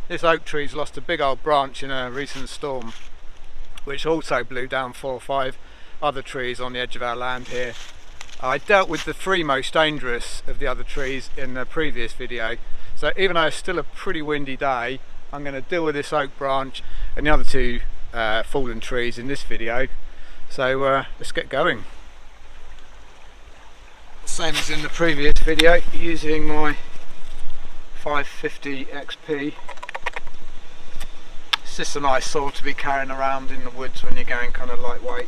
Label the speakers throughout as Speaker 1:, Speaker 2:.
Speaker 1: This oak tree's lost a big old branch in a recent storm, which also blew down 4 or 5 other trees on the edge of our land here. I dealt with the 3 most dangerous of the other trees in the previous video, so even though it's still a pretty windy day, I'm going to deal with this oak branch and the other 2 fallen trees in this video. So let's get going. Same as in the previous video, using my 550xp. It's just a nice saw to be carrying around in the woods when you're going kind of lightweight.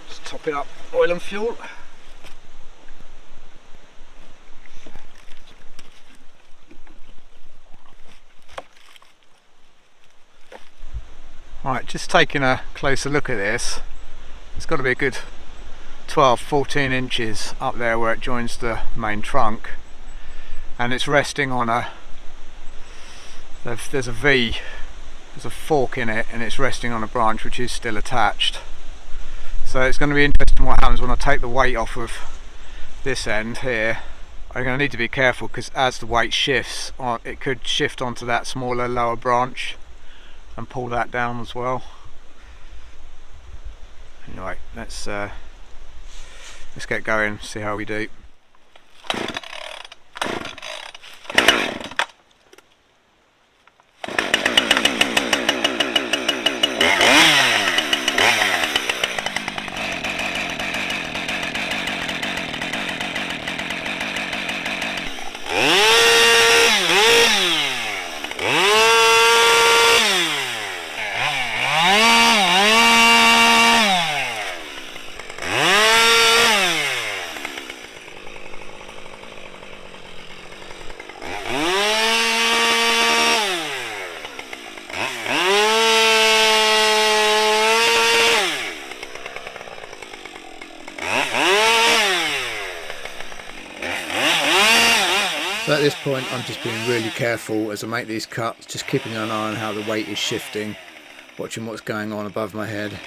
Speaker 1: Just top it up oil and fuel. Right, just taking a closer look at this. It's got to be a good 12-14 inches up there where it joins the main trunk, and it's resting on there's a V, there's a fork in it, and it's resting on a branch which is still attached. So it's going to be interesting what happens when I take the weight off of this end here. I'm going to need to be careful because as the weight shifts, it could shift onto that smaller lower branch and pull that down as well. Anyway, let's get going, see how we do. So at this point I'm just being really careful as I make these cuts, just keeping an eye on how the weight is shifting, watching what's going on above my head.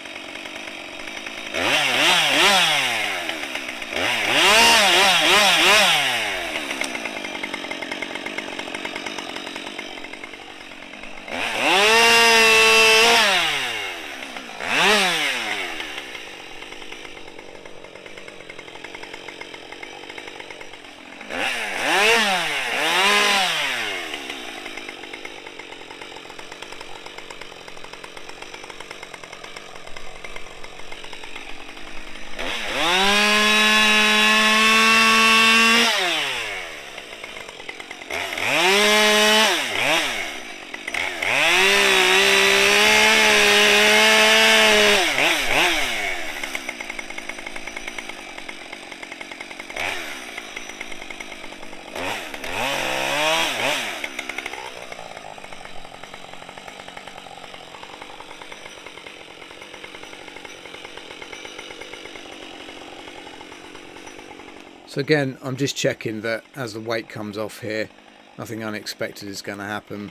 Speaker 1: So again, I'm just checking that as the weight comes off here, nothing unexpected is going to happen.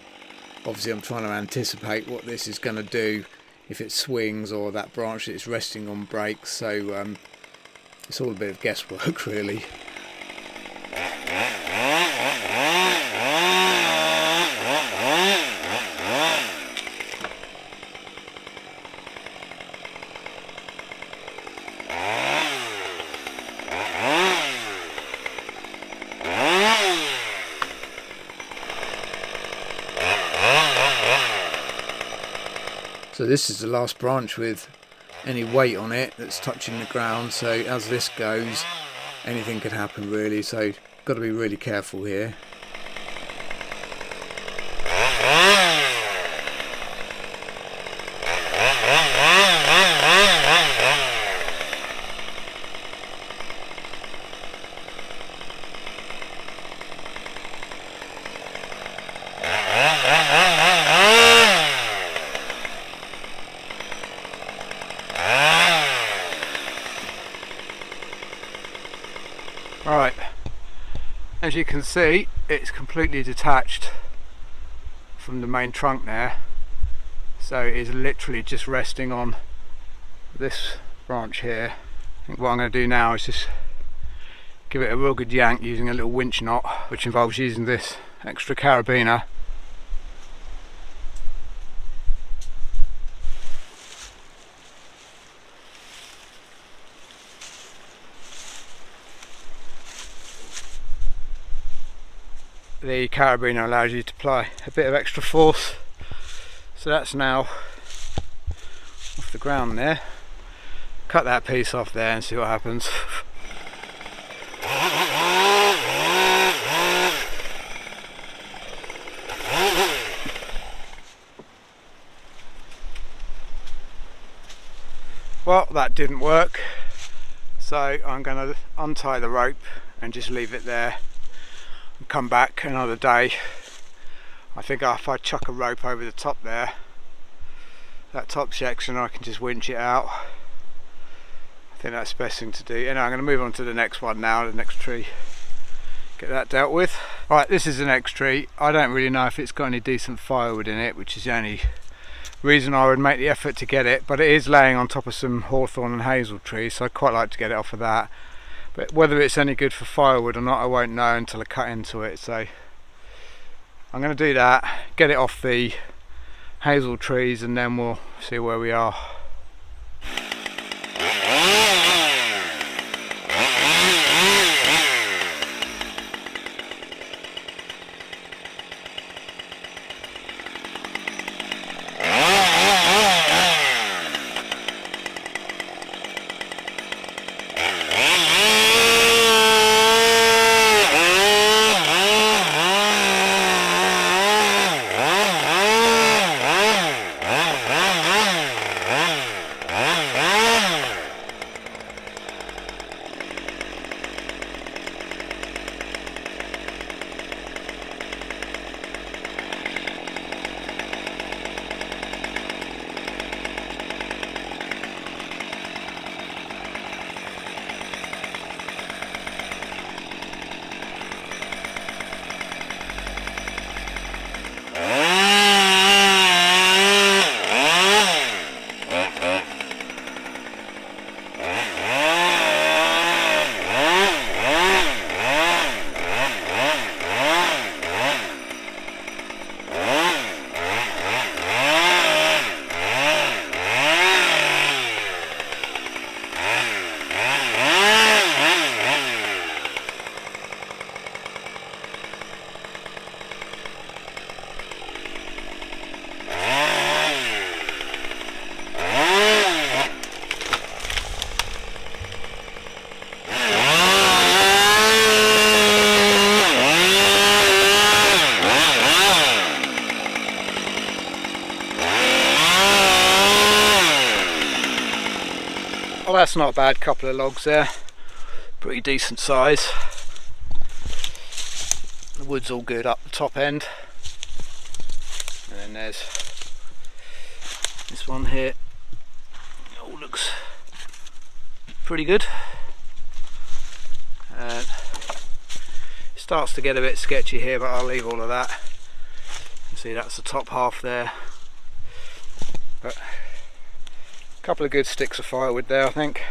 Speaker 1: Obviously I'm trying to anticipate what this is going to do, if it swings or that branch that it's resting on breaks, so it's all a bit of guesswork really. So this is the last branch with any weight on it that's touching the ground, so as this goes anything could happen really, so got to be really careful here. Right, as you can see, it's completely detached from the main trunk there, so it is literally just resting on this branch here. I think what I'm going to do now is just give it a real good yank using a little winch knot, which involves using this extra carabiner. The carabiner allows you to apply a bit of extra force, so that's now off the ground there. Cut that piece off there and see what happens. Well, that didn't work, so I'm going to untie the rope and just leave it there and come back another day. I think if I chuck a rope over the top there, that top section, I can just winch it out. I think that's the best thing to do. Anyway, I'm going to move on to the next one now, the next tree. Get that dealt with. Right, this is the next tree. I don't really know if it's got any decent firewood in it, which is the only reason I would make the effort to get it, but it is laying on top of some hawthorn and hazel trees, so I'd quite like to get it off of that. But whether it's any good for firewood or not, I won't know until I cut into it, so I'm going to do that, get it off the hazel trees, and then we'll see where we are. Well, that's not a bad couple of logs there, pretty decent size. The wood's all good up the top end, and then there's this one here. It all looks pretty good. It starts to get a bit sketchy here, but I'll leave all of that. You can see that's the top half there. But couple of good sticks of firewood there, I think,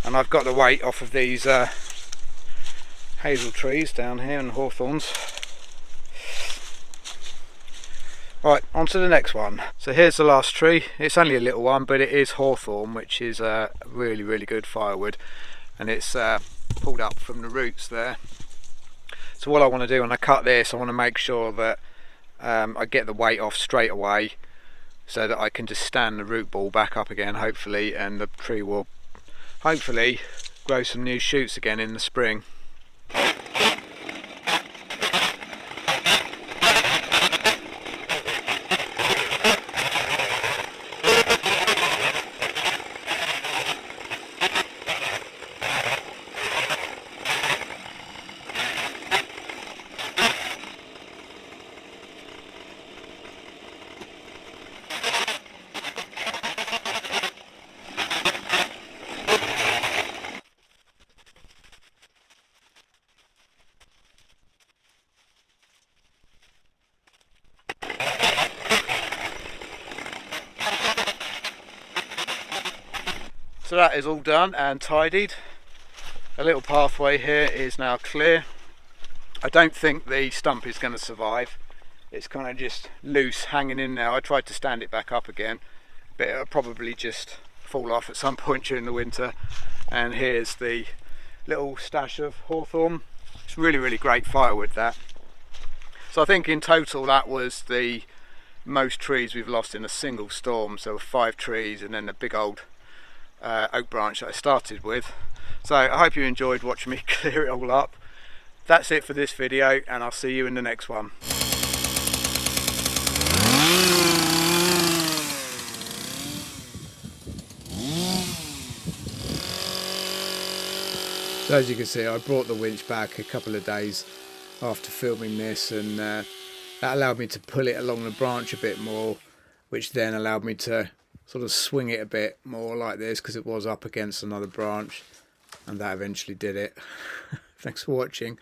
Speaker 1: and I've got the weight off of these hazel trees down here and hawthorns. Right, on to the next one. So here's the last tree. It's only a little one, but it is hawthorn, which is really good firewood, and it's pulled up from the roots there. So what I want to do when I cut this, I want to make sure that I get the weight off straight away, so that I can just stand the root ball back up again, hopefully, and the tree will hopefully grow some new shoots again in the spring. So that is all done and tidied. A little pathway here is now clear. I don't think the stump is going to survive. It's kind of just loose, hanging in now. I tried to stand it back up again, but it'll probably just fall off at some point during the winter. And here's the little stash of hawthorn. It's really great firewood, that. So I think in total that was the most trees we've lost in a single storm. So 5 trees and then the big old oak branch that I started with. So I hope you enjoyed watching me clear it all up. That's it for this video, and I'll see you in the next one. So as you can see, I brought the winch back a couple of days after filming this, and that allowed me to pull it along the branch a bit more, which then allowed me to sort of swing it a bit more like this, because it was up against another branch, and that eventually did it. Thanks for watching.